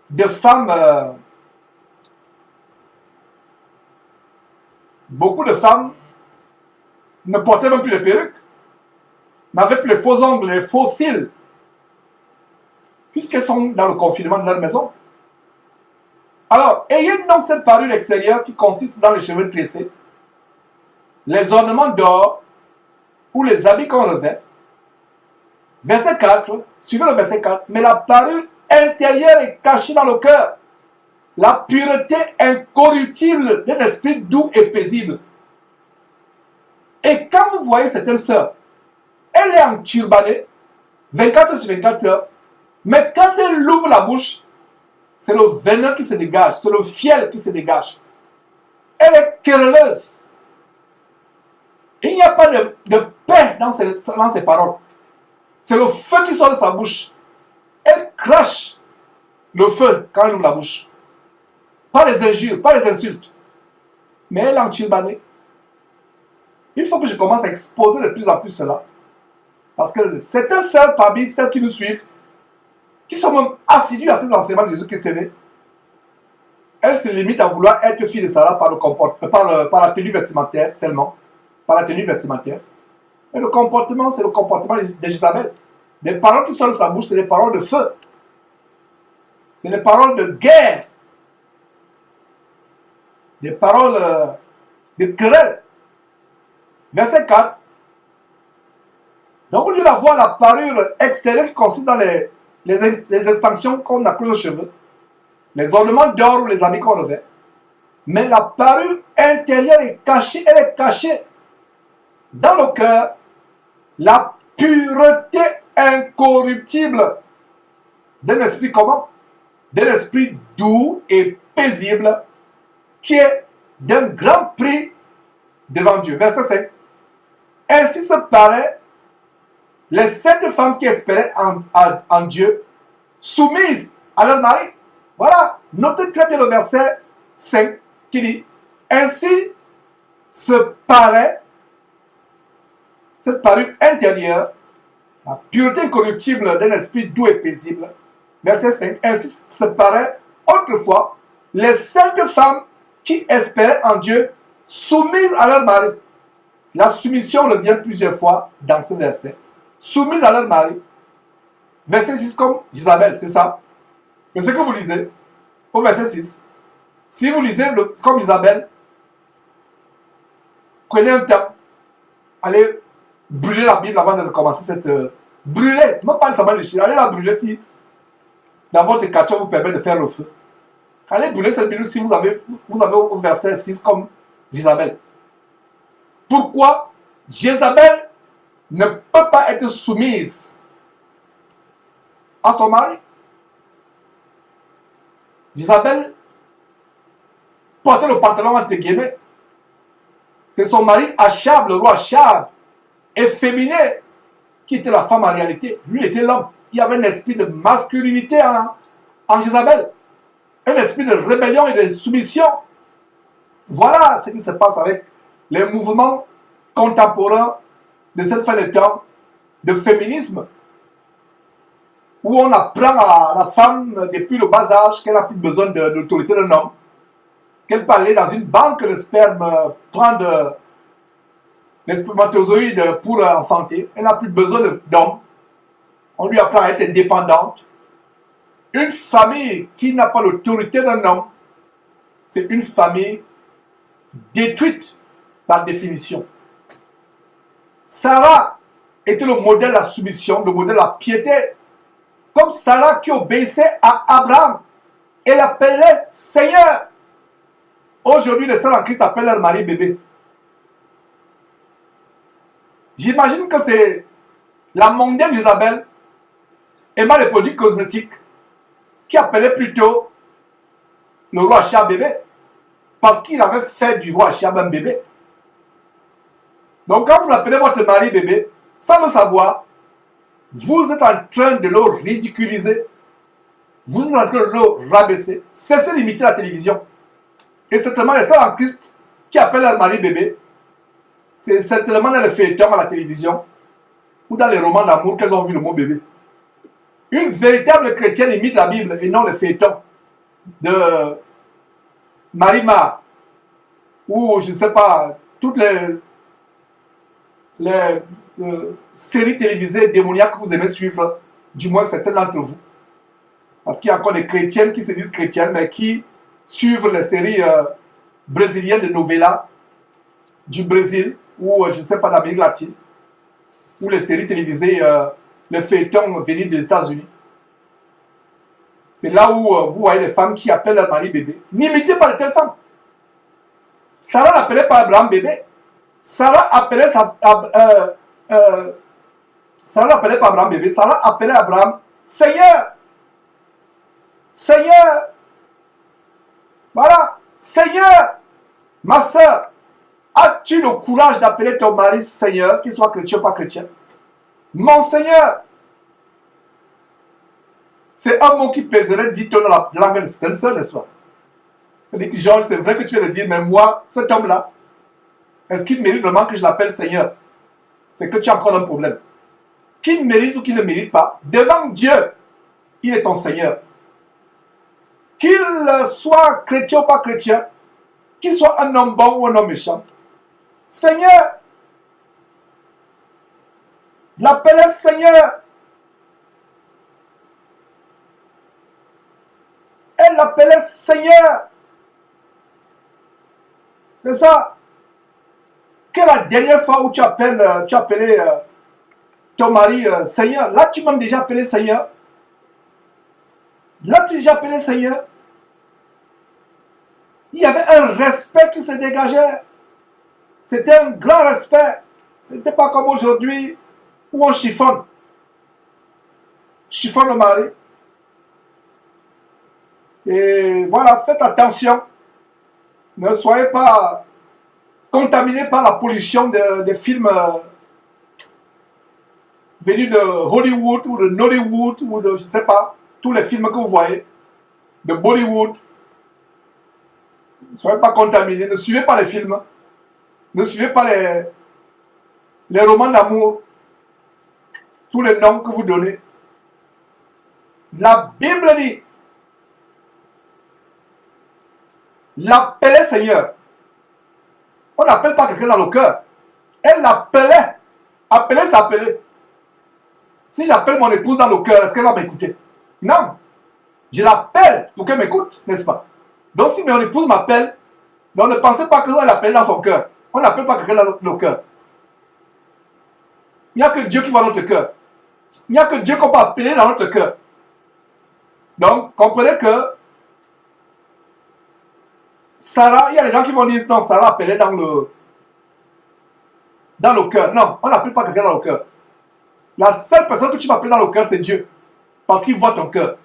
de femmes, ne portaient même plus les perruques, n'avaient plus les faux ongles, les faux cils, puisqu'elles sont dans le confinement de leur maison. Alors, ayez non cette parure extérieure qui consiste dans les cheveux tressés, les ornements d'or ou les habits qu'on revêt. Verset 4, suivez le verset 4. Mais la parure intérieure est cachée dans le cœur. La pureté incorruptible d'un esprit doux et paisible. Et quand vous voyez certaines sœurs, elle est en turbanée, 24 sur 24 heures, mais quand elle ouvre la bouche, c'est le venin qui se dégage, c'est le fiel qui se dégage. Elle est querelleuse. Il n'y a pas de paix dans ses paroles. C'est le feu qui sort de sa bouche. Elle crache le feu quand elle ouvre la bouche. Pas les injures, pas les insultes. Mais elle est en turbanée. Il faut que je commence à exposer de plus en plus cela. Parce que certaines sœurs parmi celles qui nous suivent, qui sont même assidus à ces enseignements de Jésus-Christ TV, elles se limitent à vouloir être filles de Sarah par la tenue vestimentaire seulement. Par la tenue vestimentaire. Mais le comportement, c'est le comportement d'Isabelle. Les paroles qui sortent de sa bouche, c'est des paroles de feu. C'est des paroles de guerre. Des paroles de querelle. Verset 4. Donc, au lieu d'avoir la parure extérieure qui consiste dans les extensions qu'on accroche aux cheveux, les ornements d'or ou les habits qu'on revêt, mais la parure intérieure est cachée, elle est cachée dans le cœur, la pureté incorruptible d'un esprit comment? D'un esprit doux et paisible qui est d'un grand prix devant Dieu. Verset 5. Ainsi se paraît les 7 femmes qui espéraient en Dieu, soumises à leur mari. Voilà, notez très bien le verset 5 qui dit, ainsi se paraît cette parure intérieure, la pureté incorruptible d'un esprit doux et paisible. Verset 5, ainsi se paraît autrefois les 7 femmes qui espéraient en Dieu, soumises à leur mari. La soumission revient plusieurs fois dans ce verset. Soumises à leur mari. Verset 6 comme Isabelle, c'est ça. Mais ce que vous lisez, au verset 6, si vous lisez comme Isabelle, prenez un temps, allez brûler la Bible avant de commencer cette... brûler, non pas seulement le chien, allez la brûler si dans votre quartier vous permet de faire le feu. Allez brûler cette Bible si vous avez au verset 6 comme Isabelle. Pourquoi Jézabel ne peut pas être soumise à son mari? Isabelle portait le pantalon entre guillemets. C'est son mari Achab, le roi Achab, efféminé, qui était la femme en réalité. Lui, il était l'homme. Il y avait un esprit de masculinité en Jézabel. Un esprit de rébellion et de soumission. Voilà ce qui se passe avec les mouvements contemporains de cette fin de temps de féminisme, où on apprend à la femme depuis le bas âge qu'elle n'a plus besoin de l'autorité d'un homme, qu'elle peut aller dans une banque de sperme prendre les spermatozoïdes pour enfanter. Elle n'a plus besoin d'homme. On lui apprend à être indépendante. Une famille qui n'a pas l'autorité d'un homme, c'est une famille détruite par définition. Sarah était le modèle de la soumission, le modèle de la piété. Comme Sarah qui obéissait à Abraham et l'appelait Seigneur. Aujourd'hui, les sœurs en Christ appellent leur mari bébé. J'imagine que c'est la mondaine d'Isabelle aimant les produits cosmétiques, qui appelait plutôt le roi Achab bébé, parce qu'il avait fait du roi Achab un bébé. Donc quand vous appelez votre mari bébé, sans le savoir, vous êtes en train de le ridiculiser, vous êtes en train de le rabaisser. Cessez d'imiter la télévision. Et certainement les seuls en Christ qui appellent leur mari bébé, c'est certainement dans les feuilletons à la télévision ou dans les romans d'amour qu'elles ont vu le mot bébé. Une véritable chrétienne imite la Bible et non les feuilletons de Marima ou je ne sais pas, toutes les séries télévisées démoniaques que vous aimez suivre, du moins certains d'entre vous. Parce qu'il y a encore des chrétiennes qui se disent chrétiennes, mais qui suivent les séries brésiliennes de novella du Brésil, ou je ne sais pas, d'Amérique latine, ou les séries télévisées, les feuilletons venus des États-Unis. C'est là où vous voyez les femmes qui appellent leur mari bébé. N'imitez pas de telles femmes. Sarah n'appelait pas Abraham bébé. Sarah appelait Sarah n'appelait pas Abraham bébé. Sarah appelait Abraham Seigneur. Seigneur. Voilà. Seigneur. Ma soeur, as-tu le courage d'appeler ton mari Seigneur, qu'il soit chrétien ou pas chrétien? Mon Seigneur. C'est un mot qui pèserait 10 tonnes dans la langue de certaines sœurs, n'est-ce pas? C'est-à-dire que Georges, c'est vrai que tu viens de dire, mais moi, cet homme-là, est-ce qu'il mérite vraiment que je l'appelle Seigneur? C'est que tu as encore un problème. Qu'il mérite ou qu'il ne mérite pas, devant Dieu, il est ton Seigneur. Qu'il soit chrétien ou pas chrétien, qu'il soit un homme bon ou un homme méchant, Seigneur, l'appelait Seigneur. Elle l'appelait Seigneur. C'est ça. Quelle est la dernière fois où tu appelais ton mari Seigneur? Là, tu m'as déjà appelé Seigneur. Là, tu as déjà appelé Seigneur. Il y avait un respect qui se dégageait. C'était un grand respect. Ce n'était pas comme aujourd'hui où on chiffonne. Chiffonne le mari. Et voilà, faites attention. Ne soyez pas contaminés par la pollution des films venus de Hollywood ou de Nollywood ou de, je ne sais pas, tous les films que vous voyez, de Bollywood. Ne soyez pas contaminés, ne suivez pas les films, ne suivez pas les romans d'amour, tous les noms que vous donnez. La Bible dit, l'appelait Seigneur. On n'appelle pas quelqu'un dans le cœur. Elle l'appelait. Appeler, c'est appeler. Si j'appelle mon épouse dans le cœur, est-ce qu'elle va m'écouter? Non. Je l'appelle pour qu'elle m'écoute, n'est-ce pas? Donc si mon épouse m'appelle, donc ne pensez pas qu'elle l'appelle dans son cœur. On n'appelle pas quelqu'un dans le cœur. Il n'y a que Dieu qui voit notre cœur. Il n'y a que Dieu qu'on peut appeler dans notre cœur. Donc, comprenez que Sarah, il y a des gens qui vont dire non, Sarah appelait dans le cœur. Non, on n'appelle pas quelqu'un dans le cœur. La seule personne que tu vas appeler dans le cœur, c'est Dieu. Parce qu'il voit ton cœur.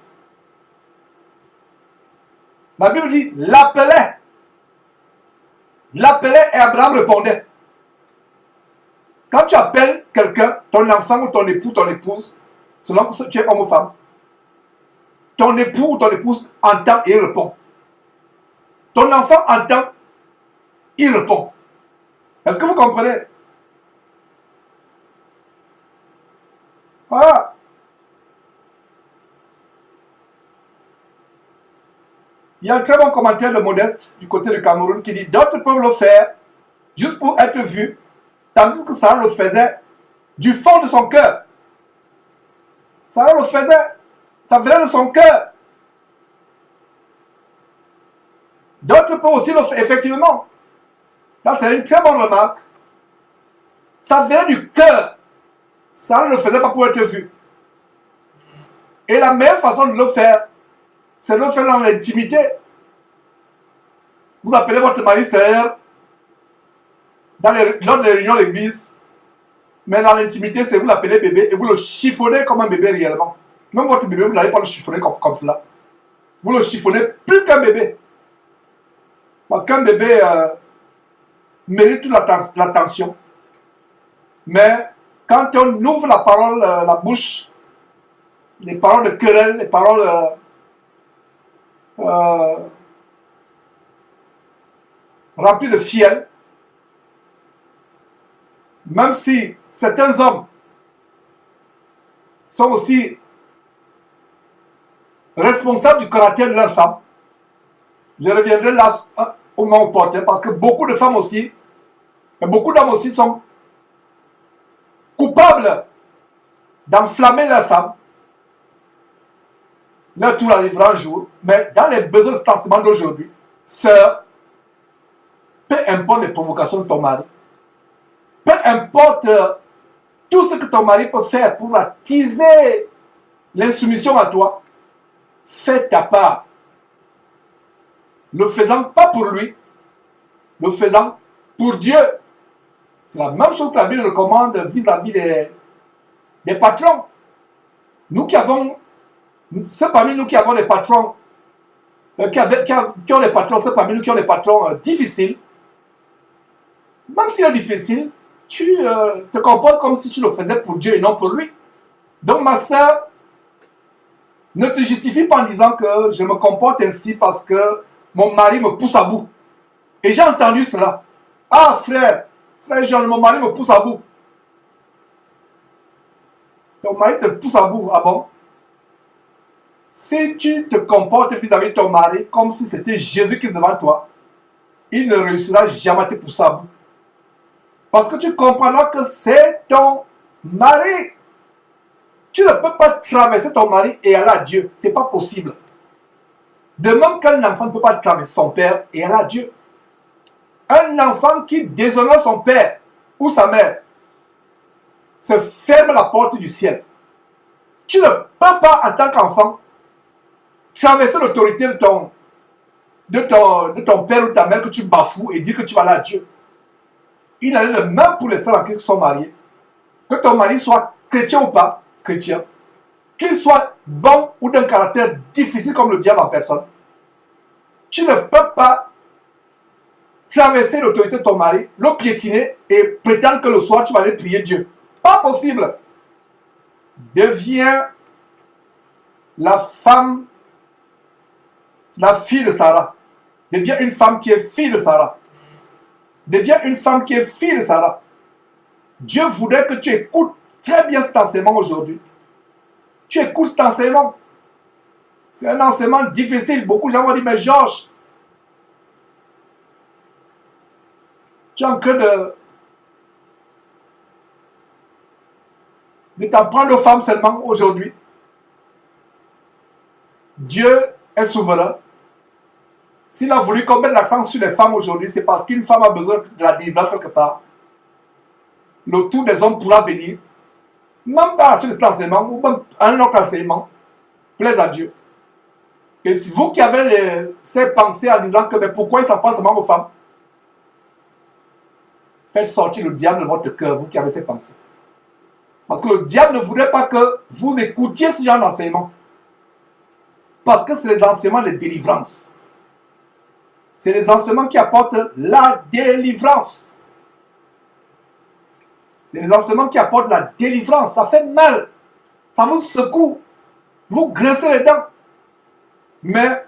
La Bible dit, l'appelait. L'appelait et Abraham répondait. Quand tu appelles quelqu'un, ton enfant ou ton époux, ton épouse, selon que tu es homme ou femme, ton époux ou ton épouse entend et répond. Ton enfant entend, il répond. Est-ce que vous comprenez? Voilà. Il y a un très bon commentaire de Modeste du côté du Cameroun qui dit d'autres peuvent le faire juste pour être vus, tandis que Sarah le faisait du fond de son cœur. Sarah le faisait, ça venait de son cœur. D'autres peuvent aussi le faire, effectivement. Ça, c'est une très bonne remarque. Ça vient du cœur. Ça ne le faisait pas pour être vu. Et la meilleure façon de le faire, c'est de le faire dans l'intimité. Vous appelez votre mari sœur lors des réunions d'église, mais dans l'intimité, c'est vous l'appelez bébé et vous le chiffonnez comme un bébé réellement. Même votre bébé, vous n'allez pas le chiffonner comme cela. Vous le chiffonnez plus qu'un bébé. Parce qu'un bébé mérite toute l'attention. Mais quand on ouvre la parole, la bouche, les paroles de querelle, les paroles remplies de fiel, même si certains hommes sont aussi responsables du caractère de leur femme, je reviendrai là au moment opportun, parce que beaucoup de femmes aussi, et beaucoup d'hommes aussi sont coupables d'enflammer leur femme. Leur tour arrivera un jour, mais dans les besoins de stancement d'aujourd'hui, sœur, peu importe les provocations de ton mari, peu importe tout ce que ton mari peut faire pour attiser l'insoumission à toi, fais ta part. Ne faisant pas pour lui, le faisant pour Dieu. C'est la même chose que la Bible recommande vis-à-vis des patrons. Nous qui avons, c'est parmi nous qui avons des patrons, qui ont des patrons, c'est parmi nous qui ont des patrons difficiles. Même s'il est difficile, tu te comportes comme si tu le faisais pour Dieu et non pour lui. Donc ma soeur, ne te justifie pas en disant que je me comporte ainsi parce que mon mari me pousse à bout. Et j'ai entendu cela. Ah frère Jean, mon mari me pousse à bout. Ton mari te pousse à bout, ah bon? Si tu te comportes vis-à-vis de ton mari comme si c'était Jésus qui est devant toi, il ne réussira jamais à te pousser à bout. Parce que tu comprendras que c'est ton mari. Tu ne peux pas traverser ton mari et aller à Dieu. Ce n'est pas possible. De même qu'un enfant ne peut pas traverser son père et aller à Dieu. Un enfant qui déshonore son père ou sa mère se ferme la porte du ciel. Tu ne peux pas, en tant qu'enfant, traverser l'autorité de ton père ou ta mère que tu bafoues et dire que tu vas aller à Dieu. Il en est le même pour les sœurs en Christ qui sont mariés. Que ton mari soit chrétien ou pas chrétien, qu'il soit bon ou d'un caractère difficile comme le diable en personne, tu ne peux pas traverser l'autorité de ton mari, le piétiner et prétendre que le soir tu vas aller prier Dieu. Pas possible. Deviens la femme, la fille de Sarah. Deviens une femme qui est fille de Sarah. Deviens une femme qui est fille de Sarah. Dieu voudrait que tu écoutes très bien cet enseignement aujourd'hui. Tu écoutes cet enseignement. C'est un enseignement difficile. Beaucoup de gens vont dire, mais Georges, tu es en train de t'en prendre aux femmes seulement aujourd'hui. Dieu est souverain. S'il a voulu qu'on mette l'accent sur les femmes aujourd'hui, c'est parce qu'une femme a besoin de la délivrance quelque part. Le tour des hommes pourra venir, même pas sur cet enseignement, ou même un autre enseignement, plaise à Dieu. Et si vous qui avez ces pensées en disant que mais pourquoi il s'en passe seulement aux femmes, faites sortir le diable de votre cœur, vous qui avez ces pensées. Parce que le diable ne voudrait pas que vous écoutiez ce genre d'enseignement. Parce que c'est les enseignements de délivrance. C'est les enseignements qui apportent la délivrance. C'est les enseignements qui apportent la délivrance. Ça fait mal. Ça vous secoue. Vous grincez les dents. Mais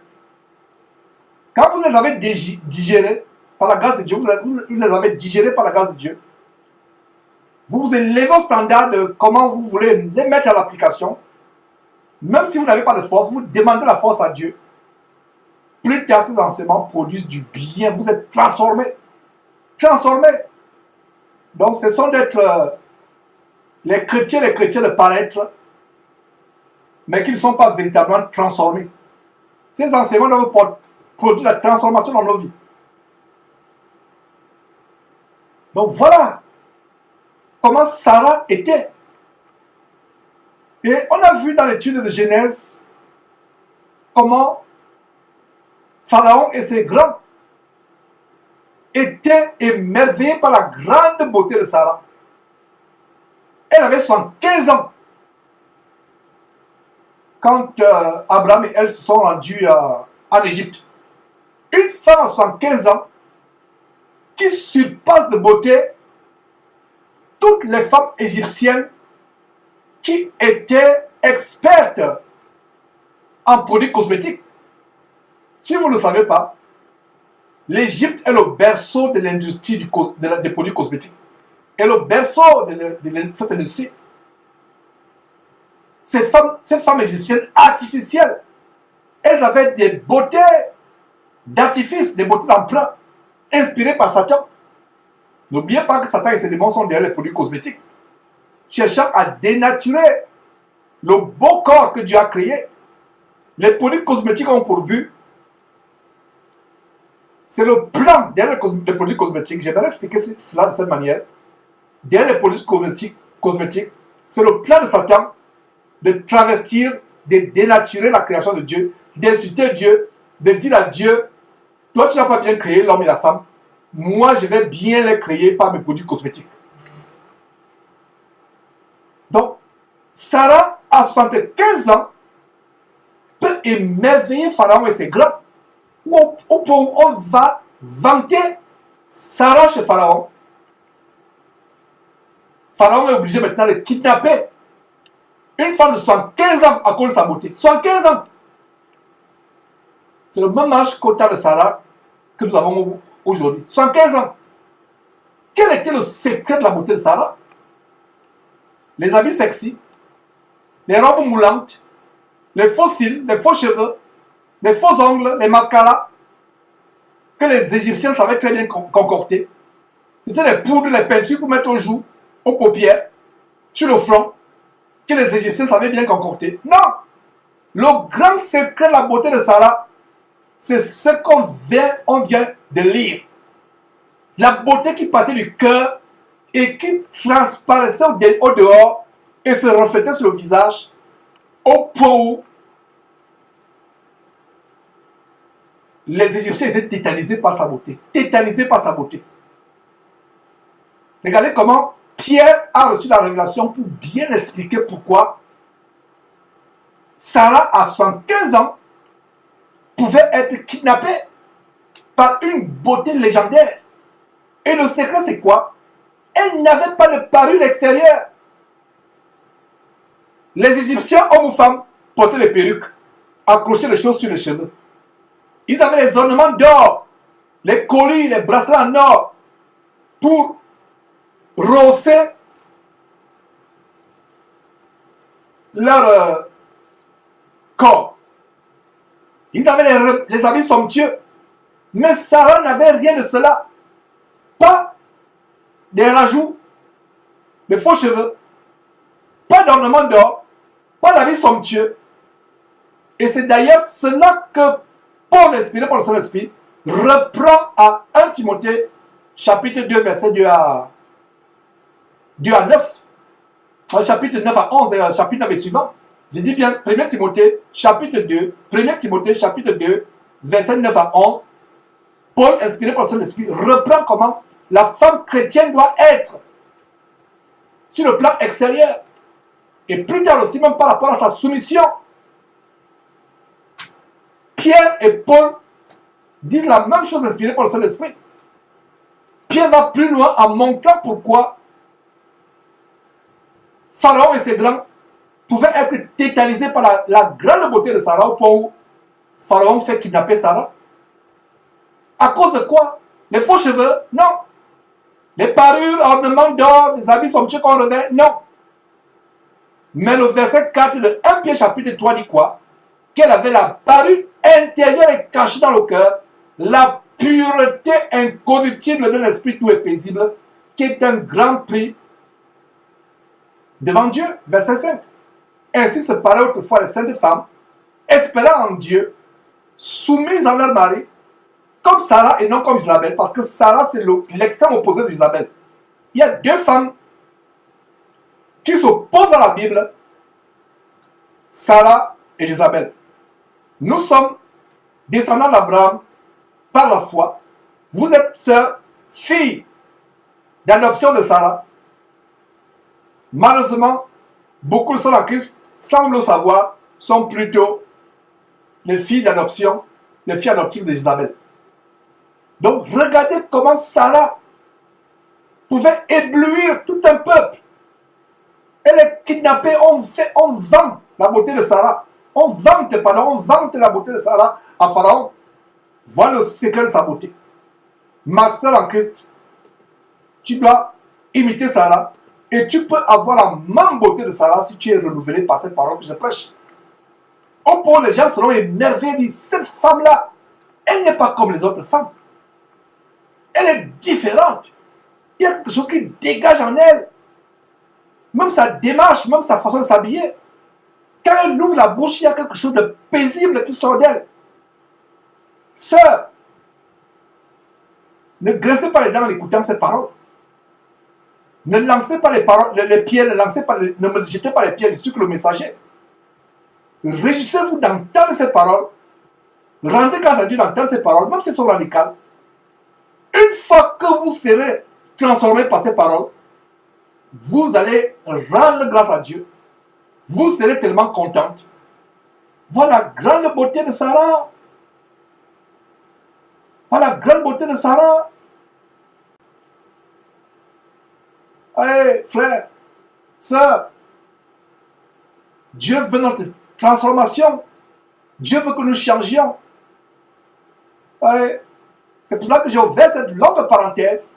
quand vous les avez digérés par la grâce de Dieu, vous les avez digérés par la grâce de Dieu, vous vous élevez au standard de comment vous voulez les mettre à l'application. Même si vous n'avez pas de force, vous demandez la force à Dieu. Plus tard, ces enseignements produisent du bien. Vous êtes transformés. Transformés. Donc, ce sont d'être les chrétiens de paraître, mais qui ne sont pas véritablement transformés. Ces enseignements doivent produire la transformation dans nos vies. Donc, voilà comment Sarah était. Et on a vu dans l'étude de Genèse comment Pharaon et ses grands étaient émerveillés par la grande beauté de Sarah. Elle avait 75 ans. quand Abraham et elle se sont rendus en Égypte. Une femme à 75 ans qui surpasse de beauté toutes les femmes égyptiennes qui étaient expertes en produits cosmétiques. Si vous ne le savez pas, l'Égypte est le berceau de l'industrie des produits cosmétiques. Et le berceau de cette industrie, ces femmes égyptiennes artificielles, elles avaient des beautés d'artifice, des beautés d'emprunt, inspirées par Satan. N'oubliez pas que Satan et ses démons sont derrière les produits cosmétiques, cherchant à dénaturer le beau corps que Dieu a créé. Les produits cosmétiques ont pour but, c'est le plan derrière les produits cosmétiques. J'aimerais expliquer cela de cette manière. Derrière les produits cosmétiques, c'est le plan de Satan de travestir, de dénaturer la création de Dieu, d'insulter Dieu, de dire à Dieu, toi tu n'as pas bien créé l'homme et la femme, moi je vais bien les créer par mes produits cosmétiques. Donc, Sarah, à 75 ans, peut émerveiller Pharaon et ses grands. On va vanter Sarah chez Pharaon. Pharaon est obligé maintenant de kidnapper une femme de 75 ans à cause de sa beauté. 75 ans. C'est le même âge qu'au temps de Sarah que nous avons aujourd'hui. 75 ans. Quel était le secret de la beauté de Sarah? Les habits sexy, les robes moulantes, les faux cils, les faux cheveux, les faux ongles, les mascaras que les Égyptiens savaient très bien concocter. C'était les poudres, les peintures pour mettre aux joues, aux paupières, sur le front, que les Égyptiens savaient bien concocter. Non! Le grand secret de la beauté de Sarah, c'est ce qu'on vient de lire. La beauté qui partait du cœur et qui transparaissait au dehors et se reflétait sur le visage au point où les Égyptiens étaient tétanisés par sa beauté. Tétanisés par sa beauté. Regardez comment Pierre a reçu la révélation pour bien expliquer pourquoi Sarah, à 75 ans, pouvait être kidnappée par une beauté légendaire. Et le secret, c'est quoi? Elle n'avait pas de parure extérieure. Les Égyptiens, hommes ou femmes, portaient les perruques, accrochaient les choses sur les cheveux. Ils avaient les ornements d'or, les colliers, les bracelets en or, pour rehausser leur corps. Ils avaient les habits somptueux. Mais Sarah n'avait rien de cela. Pas des rajouts, de faux cheveux, pas d'ornements d'or, pas d'habits somptueux. Et c'est d'ailleurs cela que Paul, inspiré par le Saint-Esprit, reprend à 1 Timothée, chapitre 2, verset 2 à 9. Chapitre 9 à 11, chapitre 9 et suivant. Je dis bien 1 Timothée, chapitre 2, 1 Timothée, chapitre 2, verset 9 à 11. Paul, inspiré par le Saint-Esprit, reprend comment la femme chrétienne doit être sur le plan extérieur. Et plus tard aussi, même par rapport à sa soumission. Pierre et Paul disent la même chose inspirée par le Saint-Esprit. Pierre va plus loin en montrant pourquoi Pharaon et ses grands pouvaient être tétanisés par la grande beauté de Sarah au point où Pharaon fait kidnapper Sarah. À cause de quoi? Les faux cheveux? Non. Les parures, ornements d'or, les habits somptueux qu'on revêt? Non. Mais le verset 4 de 1 Pierre chapitre 3 dit quoi? Qu'elle avait la parure intérieure et cachée dans le cœur, la pureté incorruptible de l'esprit tout et paisible, qui est un grand prix devant Dieu. Verset 5. Ainsi se parlaient autrefois les saintes femmes, espérant en Dieu, soumises à leur mari, comme Sarah et non comme Isabelle, parce que Sarah c'est l'extrême opposé d'Isabelle. Il y a deux femmes qui s'opposent dans la Bible, Sarah et Isabelle. Nous sommes descendants d'Abraham par la foi. Vous êtes sœurs, filles d'adoption de Sarah. Malheureusement, beaucoup de sœurs en Christ semblent le savoir, sont plutôt les filles d'adoption, les filles adoptives d'Isabelle. Donc, regardez comment Sarah pouvait éblouir tout un peuple. Elle est kidnappée, on vante la beauté de Sarah. On vante la beauté de Sarah à Pharaon. Voilà le secret de sa beauté. Ma sœur en Christ, tu dois imiter Sarah et tu peux avoir la même beauté de Sarah si tu es renouvelé par cette parole que je prêche. Au point, les gens seront émerveillés et disent, cette femme-là, elle n'est pas comme les autres femmes. Elle est différente. Il y a quelque chose qui dégage en elle. Même sa démarche, même sa façon de s'habiller. Quand elle ouvre la bouche, il y a quelque chose de paisible qui sort d'elle. Sœur, ne graissez pas les dents en écoutant ces paroles. Ne lancez pas les pierres, ne me jetez pas les pierres dessus que le messager. Réjouissez-vous d'entendre ces paroles. Rendez grâce à Dieu d'entendre ces paroles, même si elles sont radicales. Une fois que vous serez transformé par ces paroles, vous allez rendre grâce à Dieu. Vous serez tellement contente. Voilà la grande beauté de Sarah. Voilà la grande beauté de Sarah. Allez, frère, sœur, Dieu veut notre transformation. Dieu veut que nous changions. Allez, c'est pour ça que j'ai ouvert cette longue parenthèse.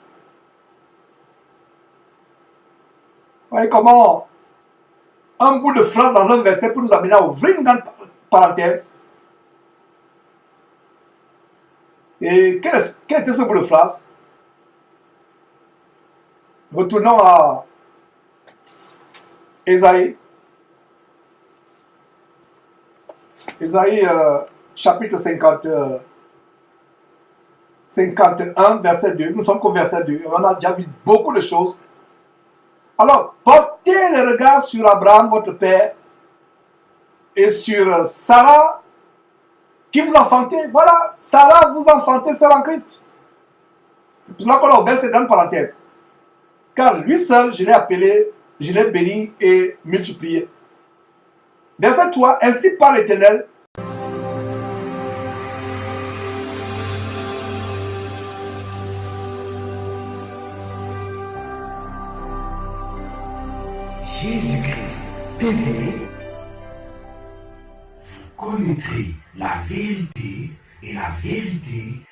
Vous voyez comment un bout de phrase dans un verset peut nous amener à ouvrir une grande parenthèse. Et quel était ce bout de phrase? Retournons à Ésaïe. Ésaïe chapitre 51, verset 2. Nous sommes qu'au verset 2. On a déjà vu beaucoup de choses. Alors, portez le regard sur Abraham, votre père, et sur Sarah, qui vous enfantez. Voilà, Sarah vous enfantez, sœur en Christ. C'est pour cela qu'on a ouvert cette grande parenthèse. Car lui seul, je l'ai appelé, je l'ai béni et multiplié. Verset 3, ainsi parle l'Éternel. Jésus-Christ TV, vous connaîtrez la vérité et la vérité